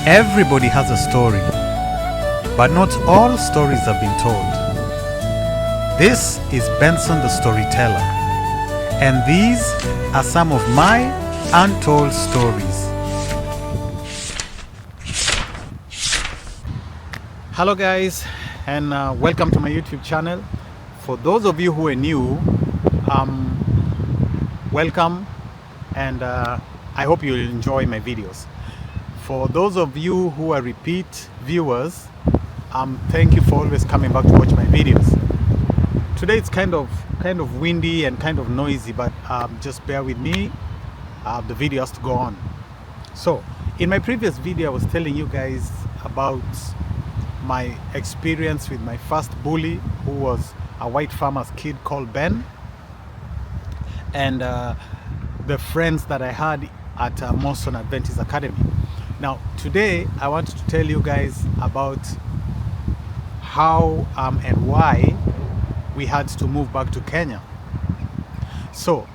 Everybody has a story, but not all stories have been told. This is Benson the Storyteller, and these are some of my untold stories. Hello guys, and welcome to my YouTube channel. For those of you who are new, welcome, and I hope you'll enjoy my videos. For those of you who are repeat viewers, thank you for always coming back to watch my videos. Today it's kind of windy and kind of noisy, but just bear with me. The video has to go on. So in my previous video I was telling you guys about my experience with my first bully, who was a white farmer's kid called Ben, and the friends that I had at Monson Adventist Academy. Now today I want to tell you guys about how and why we had to move back to Kenya. So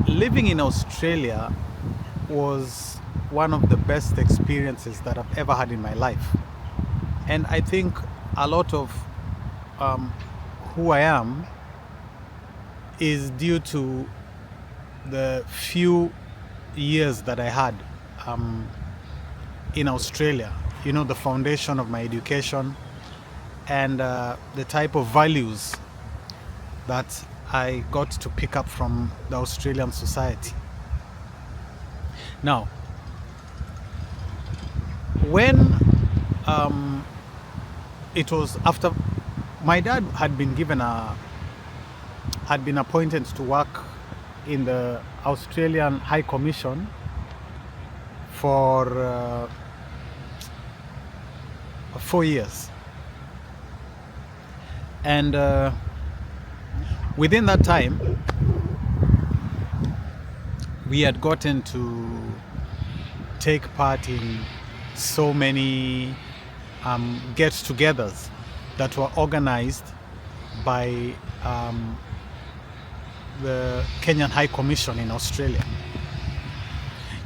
living in Australia was one of the best experiences that I've ever had in my life, and I think a lot of who I am is due to the few years that I had in Australia. You know, the foundation of my education and the type of values that I got to pick up from the Australian society. Now, when it was after my dad had been appointed to work in the Australian High Commission for 4 years, and within that time we had gotten to take part in so many get-togethers that were organized by the Kenyan High Commission in Australia.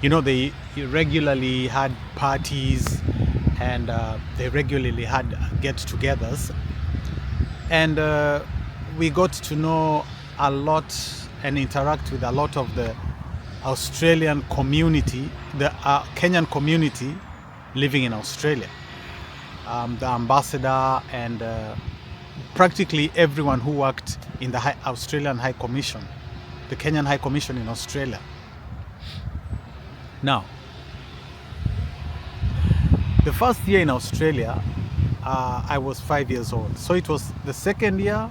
You know, they regularly had parties, and they regularly had get-togethers, and we got to know a lot and interact with a lot of the Australian community, the Kenyan community living in Australia, the ambassador, and practically everyone who worked in the Australian High Commission, the Kenyan High Commission in Australia. Now, the first year in Australia, I was 5 years old. So it was the second year,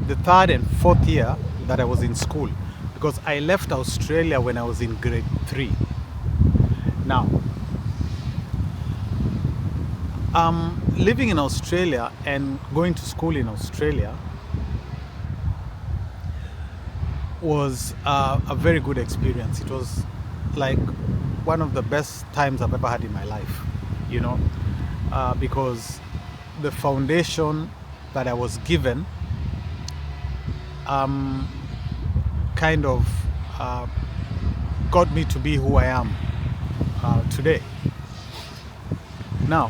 the third and fourth year that I was in school, because I left Australia when I was in grade 3. Now, living in Australia and going to school in Australia was a very good experience. It was like one of the best times I've ever had in my life, you know, because the foundation that I was given kind of got me to be who I am today. Now,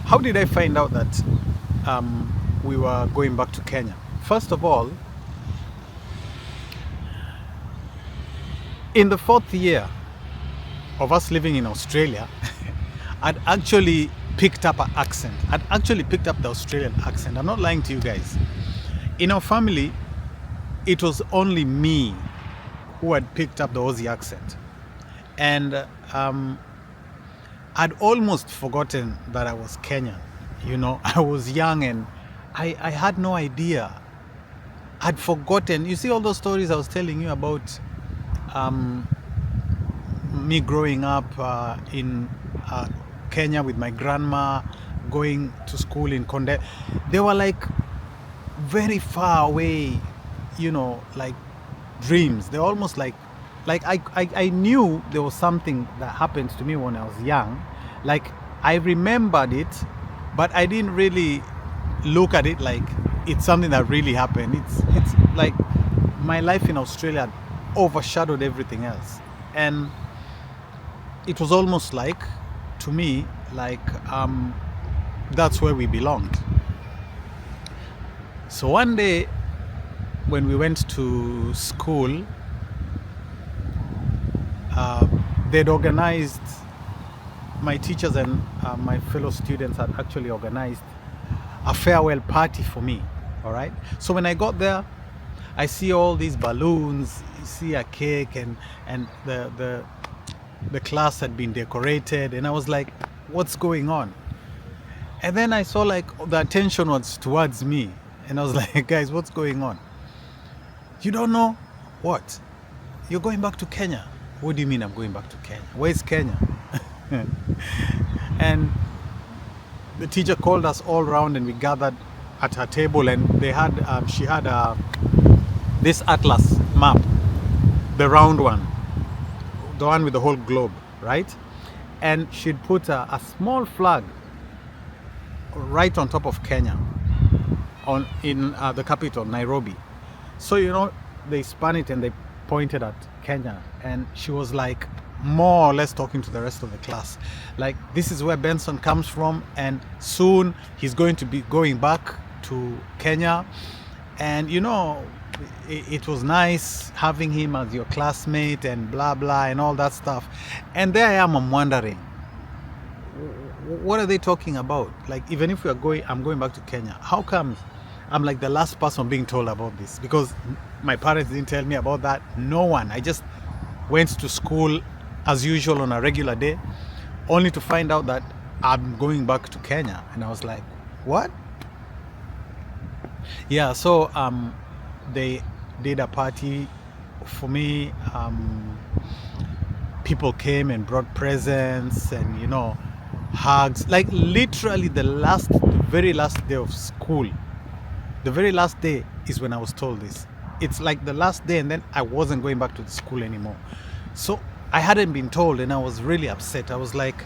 how did I find out that we were going back to Kenya? First of all, in the fourth year of us living in Australia, I'd actually picked up an accent. I'd actually picked up the Australian accent. I'm not lying to you guys. In our family, it was only me who had picked up the Aussie accent. And I'd almost forgotten that I was Kenyan. You know, I was young and I had no idea. I'd forgotten. You see all those stories I was telling you about me growing up in Kenya with my grandma, going to school in Konde. They were like very far away, you know, like dreams. They're almost like I knew there was something that happened to me when I was young. Like I remembered it, but I didn't really look at it like it's something that really happened. It's like my life in Australia overshadowed everything else. And it was almost like, to me, like that's where we belonged. So one day when we went to school, they'd organized, my teachers and my fellow students had actually organized a farewell party for me. All right. So when I got there, I see all these balloons, see a cake, and the class had been decorated, and I was like, what's going on? And then I saw like the attention was towards me, and I was like, guys, what's going on? You don't know? What? You're going back to Kenya? What do you mean I'm going back to Kenya? Where's Kenya? And the teacher called us all around, and we gathered at her table, and they had she had this atlas map, the round one, the one with the whole globe, right? And she'd put a small flag right on top of Kenya, in the capital, Nairobi. So, you know, they spun it and they pointed at Kenya, and she was like more or less talking to the rest of the class, like, this is where Benson comes from, and soon he's going to be going back to Kenya. And you know, it was nice having him as your classmate and blah blah and all that stuff. And there I am, I'm wondering, what are they talking about? Like, even if I'm going back to Kenya, how come I'm like the last person being told about this? Because my parents didn't tell me about that. No one. I just went to school as usual on a regular day, only to find out that I'm going back to Kenya. And I was like, what? Yeah, so they did a party for me. People came and brought presents and, you know, hugs. Like, literally the very last day of school, the very last day is when I was told this. It's like the last day, and then I wasn't going back to the school anymore. So I hadn't been told, and I was really upset. I was like,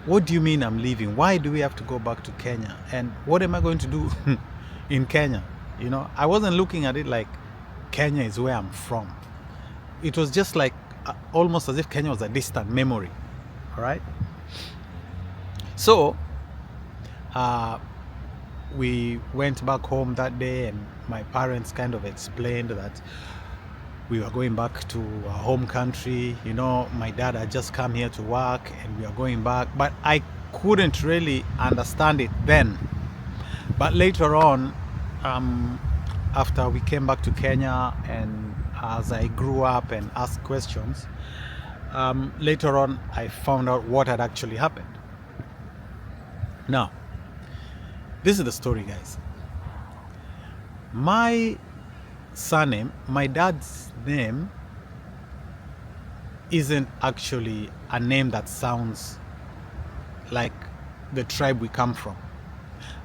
what do you mean I'm leaving? Why do we have to go back to Kenya? And what am I going to do in Kenya? You know, I wasn't looking at it like Kenya is where I'm from. It was just like almost as if Kenya was a distant memory. All right. So we went back home that day, and my parents kind of explained that we were going back to our home country. You know, my dad had just come here to work, and we are going back. But I couldn't really understand it then. But later on, after we came back to Kenya, and as I grew up and asked questions, later on I found out what had actually happened. Now, this is the story, guys. My surname, my dad's name, isn't actually a name that sounds like the tribe we come from.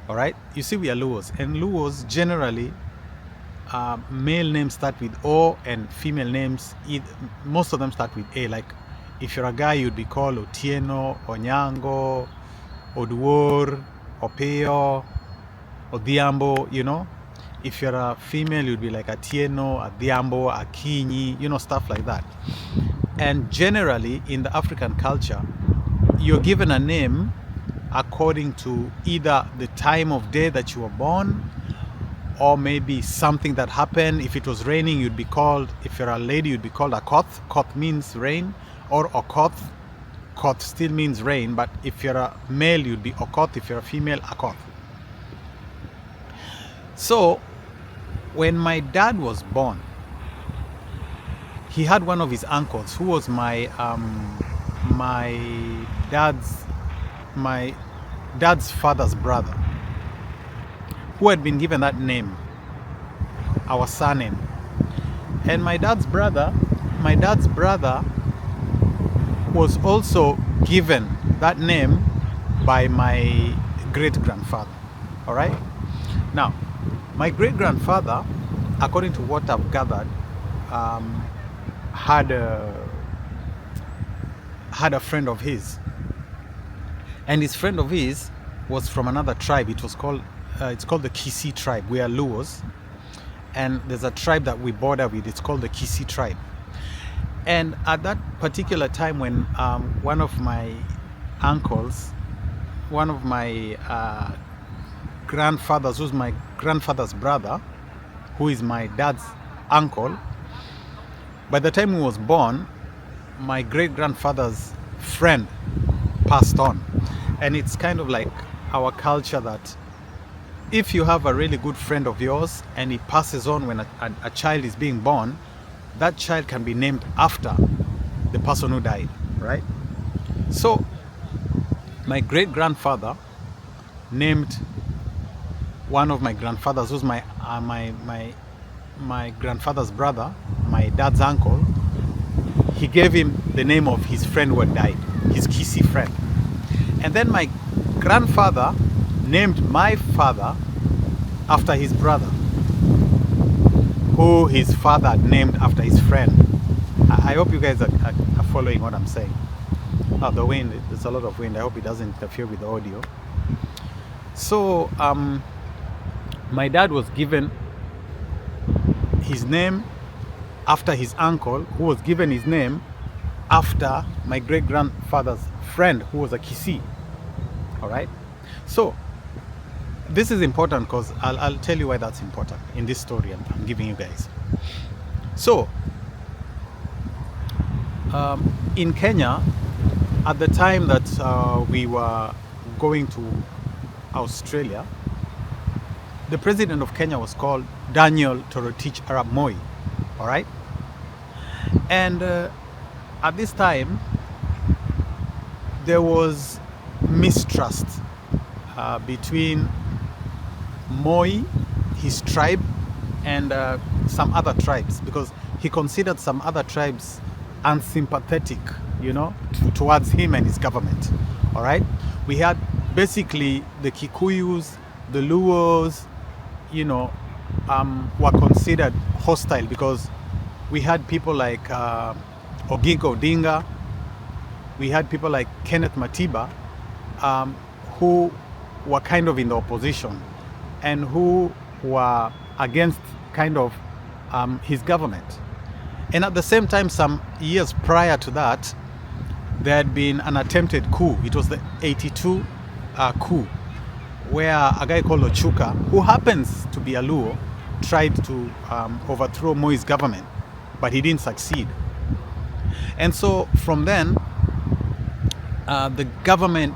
All right, you see, we are Luos, and Luos generally, male names start with O, and female names, most of them start with A. Like, if you're a guy, you'd be called Otieno, Onyango, Oduor, Opeo, Odhiambo. You know, if you're a female, you'd be like Atieno, Adhiambo, Akinyi, you know, stuff like that. And generally in the African culture, you're given a name according to either the time of day that you were born, or maybe something that happened. If it was raining, you'd be called, if you're a lady, you'd be called Akoth. Koth means rain, or Okoth. Koth still means rain, but if you're a male, you'd be Okoth. If you're a female, Akoth. So when my dad was born, he had one of his uncles who was my dad's father's brother, who had been given that name, our surname. And my dad's brother was also given that name by my great-grandfather. All right. Now, my great-grandfather, according to what I've gathered, had a friend of his, and his friend of his was from another tribe. It's called the Kisii tribe. We are Luos, and there's a tribe that we border with. It's called the Kisii tribe. And at that particular time when one of my uncles, one of my grandfathers, who's my grandfather's brother, who is my dad's uncle, by the time he was born, my great-grandfather's friend passed on. And it's kind of like our culture that if you have a really good friend of yours and he passes on when a child is being born, that child can be named after the person who died, right? So my great-grandfather named one of my grandfathers, who's my grandfather's brother, my dad's uncle. He gave him the name of his friend who had died, his Kisii friend. And then my grandfather named my father after his brother, who his father had named after his friend. I hope you guys are following what I'm saying. Oh, the wind, there's a lot of wind. I hope it doesn't interfere with the audio. So my dad was given his name after his uncle, who was given his name after my great-grandfather's friend, who was a Kisii. All right? So this is important because I'll tell you why that's important in this story I'm giving you guys. So in Kenya, at the time that we were going to Australia, the president of Kenya was called Daniel Toroitich Arap Moi. All right? And at this time, there was mistrust between Moi, his tribe, and some other tribes, because he considered some other tribes unsympathetic, towards him and his government. All right? We had basically the Kikuyus, the Luos, were considered hostile because we had people like Oginga Odinga, we had people like Kenneth Matiba, who were kind of in the opposition and who were against kind of his government. And at the same time, some years prior to that, there had been an attempted coup. It was the 82 coup, where a guy called Ochuka, who happens to be a Luo, tried to overthrow Moi's government, but he didn't succeed. And so from then, the government,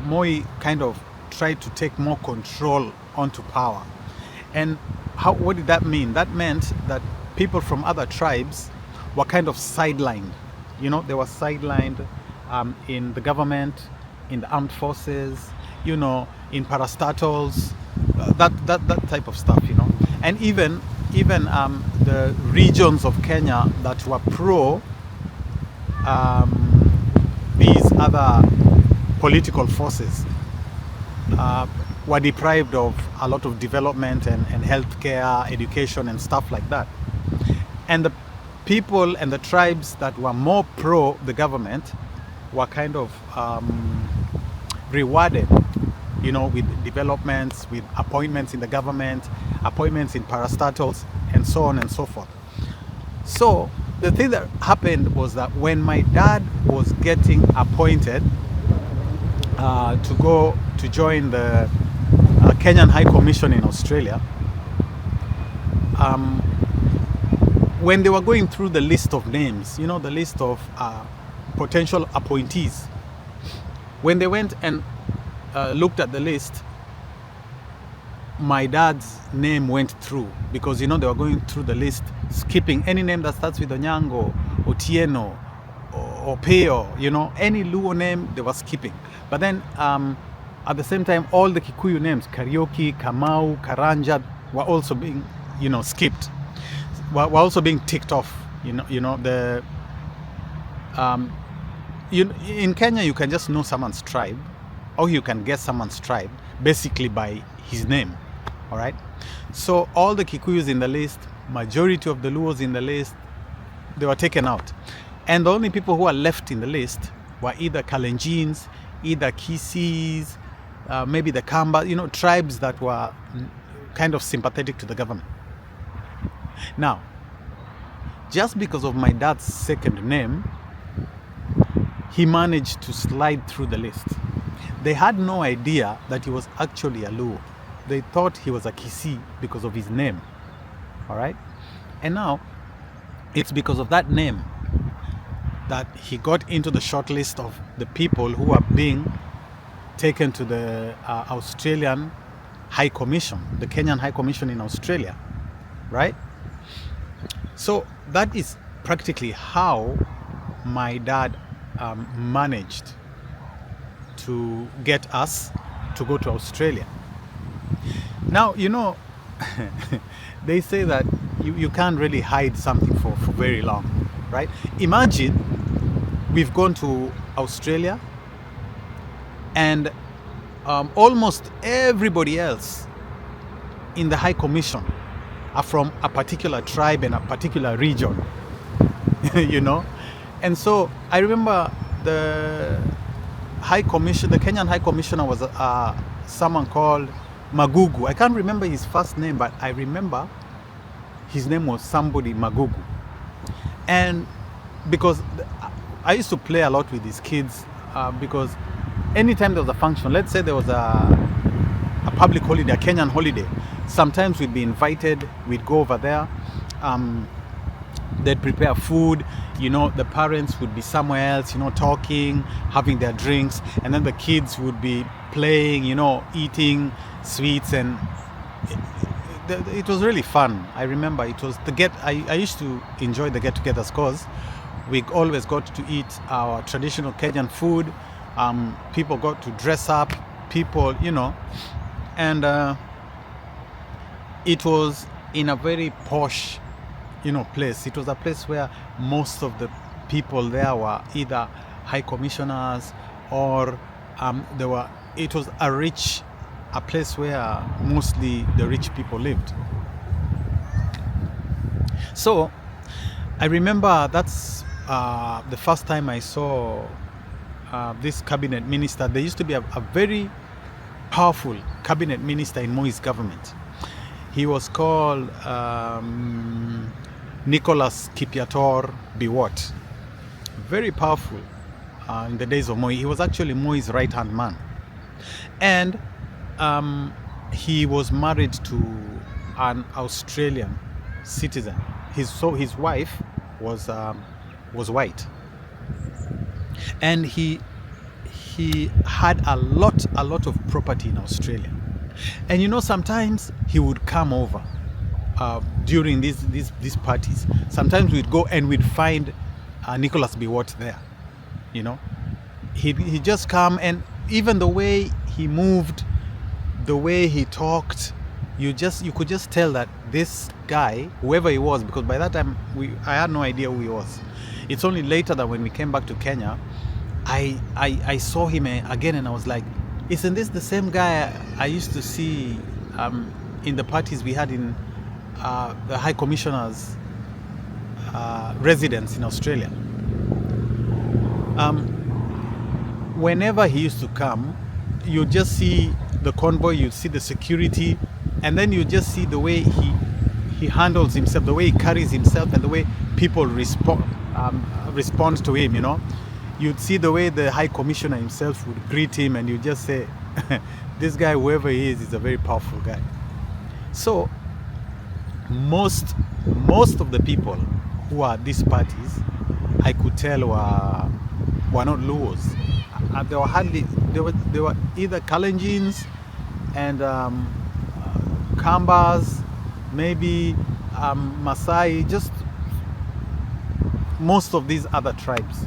Moi kind of tried to take more control onto power. And what did that mean? That meant that people from other tribes were kind of sidelined. They were sidelined in the government, in the armed forces, in parastatals, that type of stuff, And even the regions of Kenya that were pro these other political forces were deprived of a lot of development and healthcare, education, and stuff like that. And the people and the tribes that were more pro the government were kind of rewarded, with developments, with appointments in the government, appointments in parastatals, and so on and so forth. So the thing that happened was that when my dad was getting appointed to go to join the Kenyan High Commission in Australia, when they were going through the list of names, the list of potential appointees, when they went and looked at the list, my dad's name went through because, they were going through the list, skipping any name that starts with Onyango, Otieno, or Peo, any Luo name they were skipping. But then at the same time, all the Kikuyu names, Karaoke, Kamau, Karanja, were also being, skipped. Were also being ticked off. In Kenya, you can just know someone's tribe, or you can guess someone's tribe basically by his name. All right. So all the Kikuyus in the list, majority of the Luos in the list, they were taken out, and the only people who were left in the list were either Kalenjins, either Kisiis, maybe the Kamba, tribes that were kind of sympathetic to the government. Now, just because of my dad's second name, he managed to slide through the list. They had no idea that he was actually a Luo. They thought he was a Kisii because of his name. All right? And now, it's because of that name that he got into the short list of the people who are being taken to the Australian High Commission, the Kenyan High Commission in Australia, right? So that is practically how my dad managed to get us to go to Australia. Now, you know, they say that you can't really hide something for very long, right? Imagine we've gone to Australia and almost everybody else in the High Commission are from a particular tribe and a particular region, you know? And so I remember the High Commission, the Kenyan High Commissioner was someone called Magugu. I can't remember his first name, but I remember his name was somebody Magugu. And because I used to play a lot with these kids, because anytime there was a function, let's say there was a public holiday, a Kenyan holiday, sometimes we'd be invited, we'd go over there, they'd prepare food, you know, the parents would be somewhere else, you know, talking, having their drinks, and then the kids would be playing, you know, eating sweets, and it was really fun. I remember it was I used to enjoy the get-togethers because we always got to eat our traditional Kenyan food. People got to dress up, people, you know, and it was in a very posh, you know, place. It was a place where most of the people there were either high commissioners or it was a place where mostly the rich people lived. So I remember that's the first time I saw this cabinet minister. There used to be a very powerful cabinet minister in Moi's government. He was called Nicholas Kipiator Biwott. Very powerful in the days of Moi. He was actually Moi's right-hand man. And he was married to an Australian citizen. His wife was white. And he had a lot of property in Australia. And you know, sometimes he would come over during these parties. Sometimes we'd go and we'd find Nicholas Biwott there. You know, he'd just come, and even the way he moved, the way he talked, you could just tell that this guy, whoever he was, because by that time I had no idea who he was. It's only later that when we came back to Kenya, I saw him again, and I was like, isn't this the same guy I used to see in the parties we had in the High Commissioner's residence in Australia? Whenever he used to come, you just see the convoy, you see the security, and then you just see the way he handles himself, the way he carries himself, and the way people respond to him, you know. You'd see the way the High Commissioner himself would greet him, and you just say, this guy, whoever he is a very powerful guy. So most of the people who are at these parties, I could tell were not Luos. They were either Kalenjins and Kambas, maybe Masai, just most of these other tribes.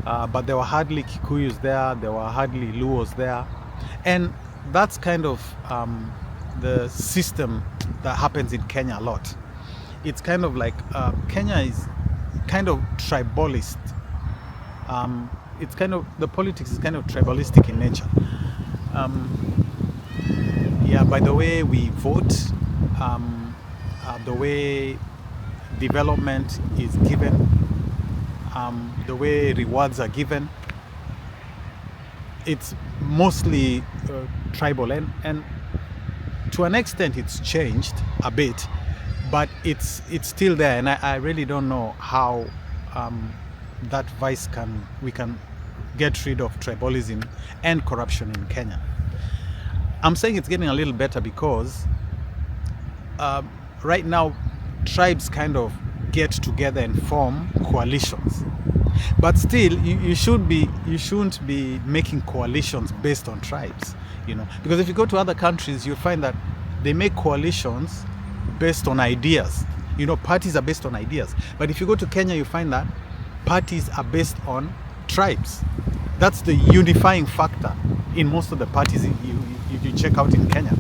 But there were hardly Kikuyus there were hardly Luos there. And that's kind of the system that happens in Kenya a lot. It's kind of like Kenya is kind of tribalist. It's kind of, the politics is kind of tribalistic in nature. Yeah, by the way we vote, the way development is given, the way rewards are given, it's mostly tribal, and to an extent it's changed a bit, but it's still there, and I really don't know how that vice we can get rid of tribalism and corruption in Kenya. I'm saying it's getting a little better because right now tribes kind of get together and form coalitions, but still you shouldn't be making coalitions based on tribes, because if you go to other countries you'll find that they make coalitions based on ideas. Parties are based on ideas, but if you go to Kenya you find that parties are based on tribes. That's the unifying factor in most of the parties if you check out in Kenya.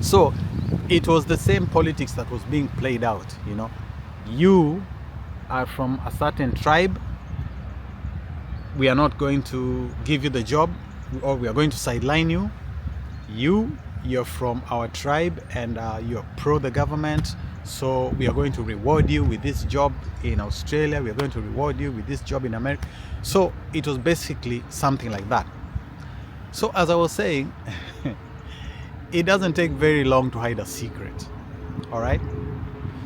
So it was the same politics that was being played out. You are from a certain tribe, we are not going to give you the job, or we are going to sideline you. You're from our tribe and you're pro the government, so we are going to reward you with this job in Australia, we are going to reward you with this job in America. So it was basically something like that. So as I was saying, it doesn't take very long to hide a secret. All right.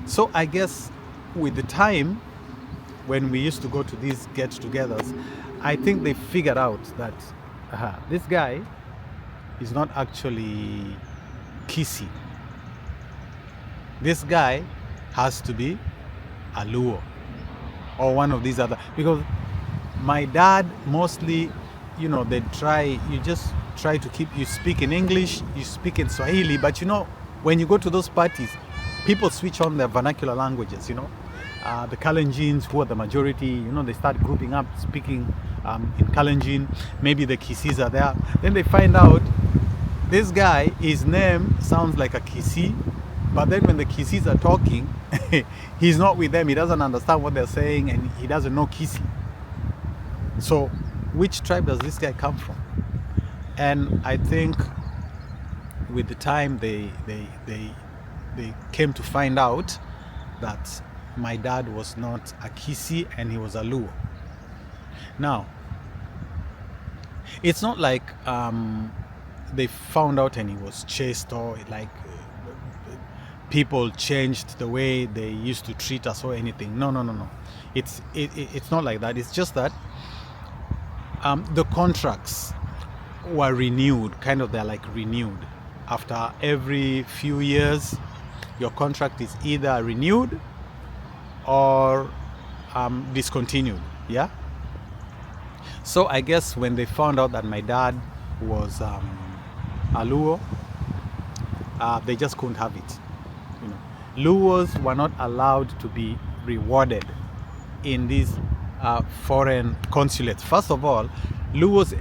So I guess with the time when we used to go to these get-togethers, I think they figured out that this guy is not actually Kisii. This guy has to be a Luo or one of these other, because my dad mostly, you just try to keep, you speak in English, you speak in Swahili, but when you go to those parties, people switch on their vernacular languages. The Kalenjins, who are the majority, they start grouping up, speaking in Kalenjin. Maybe the Kisiis are there. Then they find out this guy, his name sounds like a Kisii, but then when the Kisiis are talking, he's not with them. He doesn't understand what they're saying, and he doesn't know Kisii. So, which tribe does this guy come from? And I think with the time they came to find out that my dad was not a Kisii and he was a Luo. Now, it's not like they found out and he was chased, or like people changed the way they used to treat us or anything. No. It's not like that. It's just that the contracts were renewed. They're like renewed after every few years. Your contract is either renewed or discontinued. Yeah. So I guess when they found out that my dad was a Luo, they just couldn't have it. Luos were not allowed to be rewarded in these foreign consulates. First of all, Luos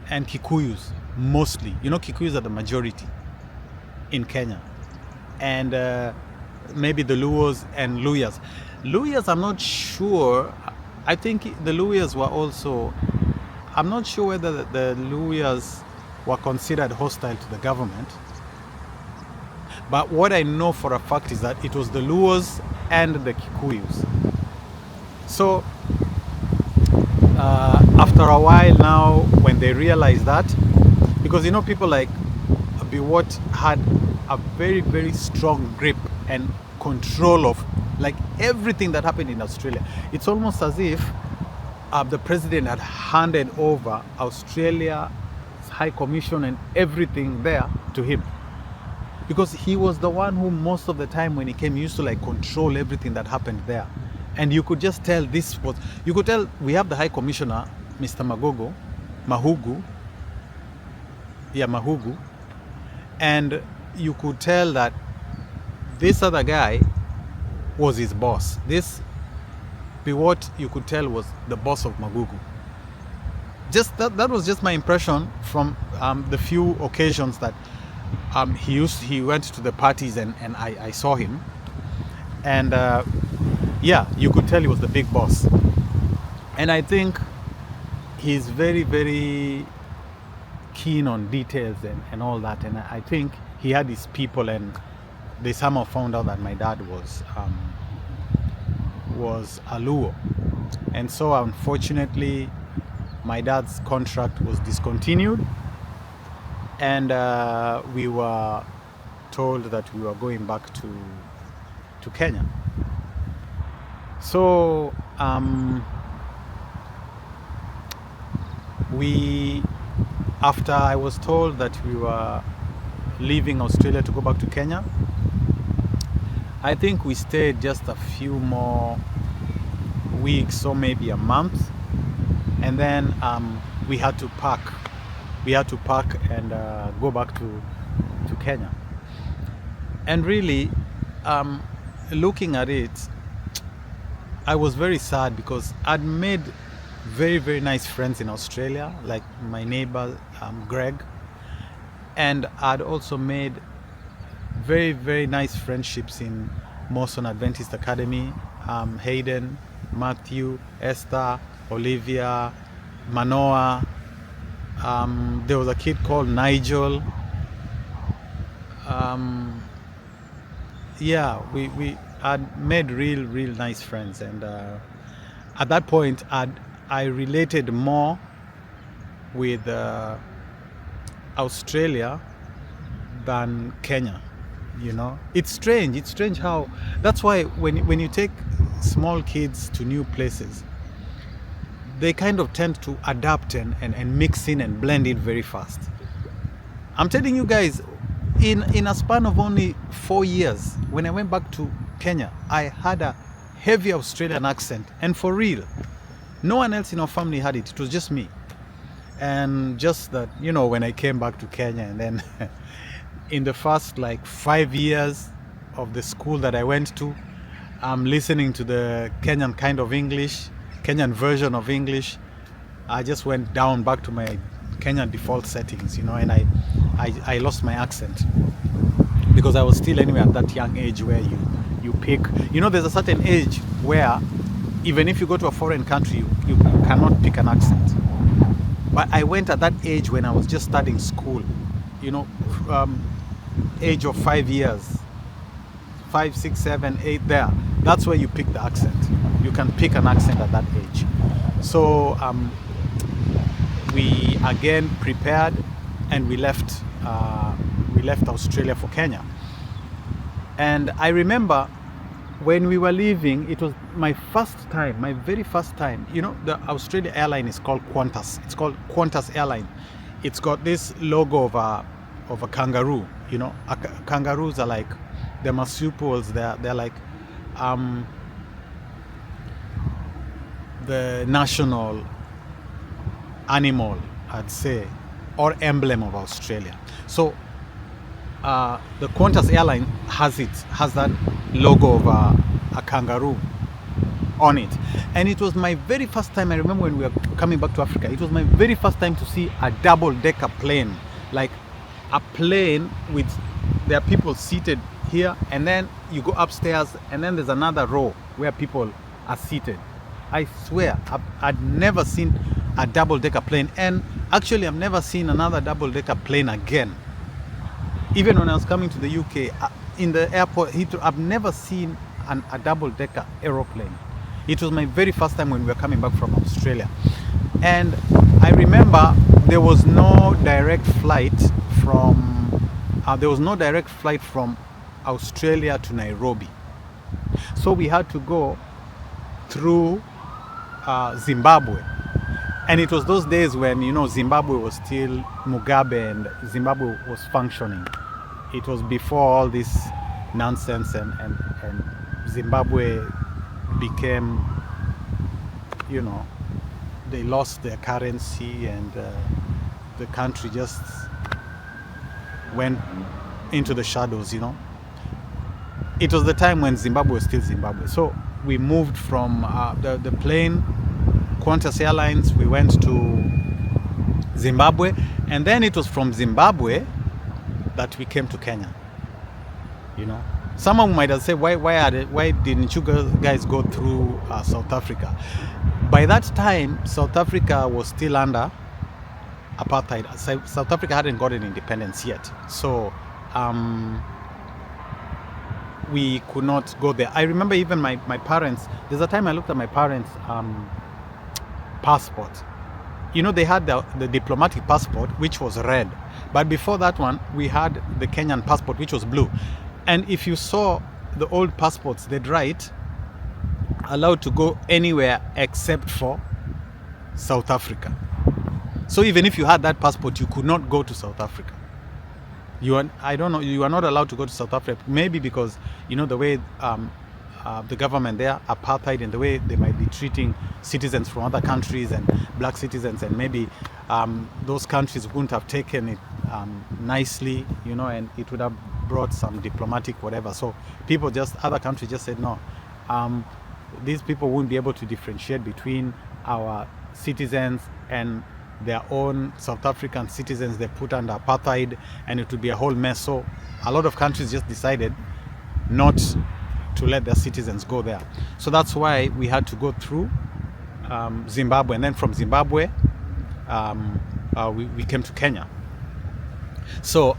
and Kikuyus mostly. Kikuyus are the majority in Kenya, and maybe the Luos and Luyas. Luyas, I'm not sure. I think the Luyas were also. I'm not sure whether the Luyas were considered hostile to the government. But what I know for a fact is that it was the Luos and the Kikuyus. So after a while now, when they realized that, because people like Biwott had a very, very strong grip and control of like everything that happened in Australia. It's almost as if the president had handed over Australia's High Commission and everything there to him, because he was the one who most of the time when he came, he used to like control everything that happened there. And you could just tell we have the High Commissioner, Mr. Mahugu, and you could tell that this other guy was his boss. This Biwott, you could tell, was the boss of Magugu. Just that was just my impression from the few occasions that he went to the parties and I saw him, and you could tell he was the big boss. And I think he's very, very keen on details and all that, and I think he had his people, and they somehow found out that my dad was a Luo. And so unfortunately my dad's contract was discontinued, and we were told that we were going back to Kenya. So after I was told that we were leaving Australia to go back to Kenya, I think we stayed just a few more weeks or maybe a month, and then we had to pack. We had to pack and go back to Kenya. And really, looking at it, I was very sad because I'd made very, very nice friends in Australia, like my neighbor Greg, and I'd also made very, very nice friendships in Mawson Adventist Academy. Hayden, Matthew, Esther, Olivia, Manoa. There was a kid called Nigel. Yeah, we had made real nice friends, and at that point I related more with Australia than Kenya. You know, it's strange how, that's why when you take small kids to new places, they kind of tend to adapt and mix in and blend in very fast. I'm telling you guys, in a span of only 4 years, when I went back to Kenya, I had a heavy Australian accent, and for real, no one else in our family had it. It was just me. And just that, you know, when I came back to Kenya, and then in the first like 5 years of the school that I went to, I'm listening to the Kenyan kind of English, Kenyan version of English. I just went down back to my Kenyan default settings, you know, and I lost my accent because I was still anyway at that young age where you pick, you know, there's a certain age where even if you go to a foreign country, you cannot pick an accent. But I went at that age when I was just starting school, you know, age of 5 years, 5, 6, 7, 8 there. That's where you pick the accent. You can pick an accent at that age. So we again prepared, and we left Australia for Kenya. And I remember when we were leaving, it was my very first time. You know, the Australia airline is called Qantas. It's called Qantas Airline. It's got this logo of a kangaroo. You know, kangaroos are like the marsupials. They're like the national animal, I'd say, or emblem of Australia. So the Qantas airline has that logo of a kangaroo on it. And it was my very first time. I remember when we were coming back to Africa, it was my very first time to see a double-decker plane, like a plane with, there are people seated here, and then you go upstairs, and then there's another row where people are seated. I swear, I'd never seen a double-decker plane, and actually I've never seen another double-decker plane again. Even when I was coming to the UK, in the airport, I've never seen a double-decker aeroplane. It was my very first time when we were coming back from Australia. And I remember there was no direct flight from Australia to Nairobi. So we had to go through Zimbabwe. And it was those days when, you know, Zimbabwe was still Mugabe and Zimbabwe was functioning. It was before all this nonsense and Zimbabwe became, you know, they lost their currency, and the country just went into the shadows, you know. It was the time when Zimbabwe was still Zimbabwe. So we moved from the plane, Qantas Airlines, we went to Zimbabwe, and then it was from Zimbabwe that we came to Kenya. You know, someone might have said, why didn't you guys go through South Africa? By that time, South Africa was still under apartheid. South Africa hadn't gotten independence yet, so we could not go there. I remember even my parents, there's a time I looked at my parents' passport. you know, they had the diplomatic passport, which was red. But before that one, we had the Kenyan passport, which was blue. And if you saw the old passports, they'd write, allowed to go anywhere except for South Africa. So even if you had that passport, you could not go to South Africa. I don't know, you are not allowed to go to South Africa, maybe because, you know, the way the government there, apartheid, and the way they might be treating citizens from other countries and black citizens, and maybe those countries wouldn't have taken it nicely, you know, and it would have brought some diplomatic whatever. So people other countries just said no. These people wouldn't be able to differentiate between our citizens and their own South African citizens they put under apartheid, and it would be a whole mess. So a lot of countries just decided not to let their citizens go there. So that's why we had to go through Zimbabwe, and then from Zimbabwe we came to Kenya. So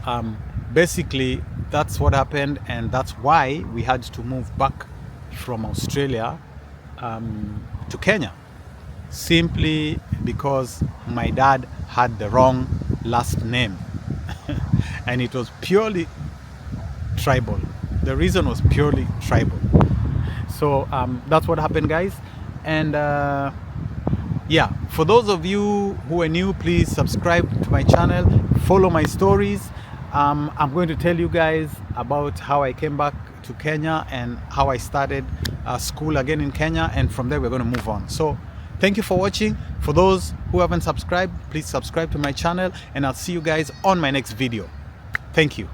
basically that's what happened, and that's why we had to move back from Australia to Kenya, simply because my dad had the wrong last name and it was purely tribal. The reason was purely tribal. So that's what happened, guys. And yeah, for those of you who are new, please subscribe to my channel, follow my stories. I'm going to tell you guys about how I came back to Kenya and how I started school again in Kenya, and from there we're going to move on. So thank you for watching. For those who haven't subscribed, please subscribe to my channel, and I'll see you guys on my next video. Thank you.